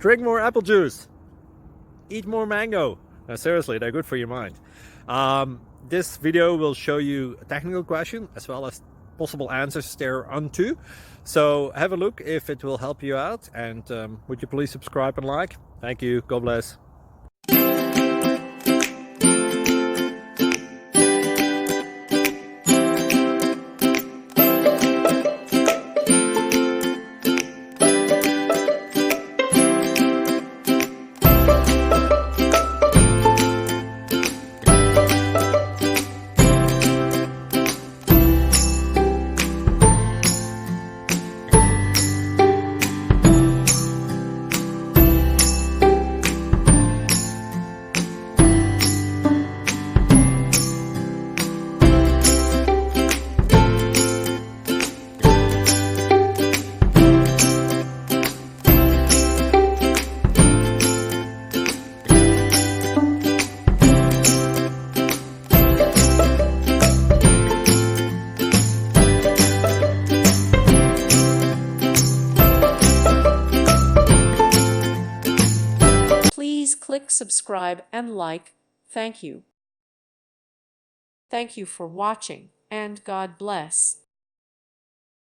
Drink more apple juice. Eat more mango. No, seriously, they're good for your mind. This video will show you a technical question as well as possible answers thereunto. So have a look if it will help you out, and would you please subscribe and like? Thank you. God bless. Please click subscribe and like. Thank you. Thank you for watching, and God bless.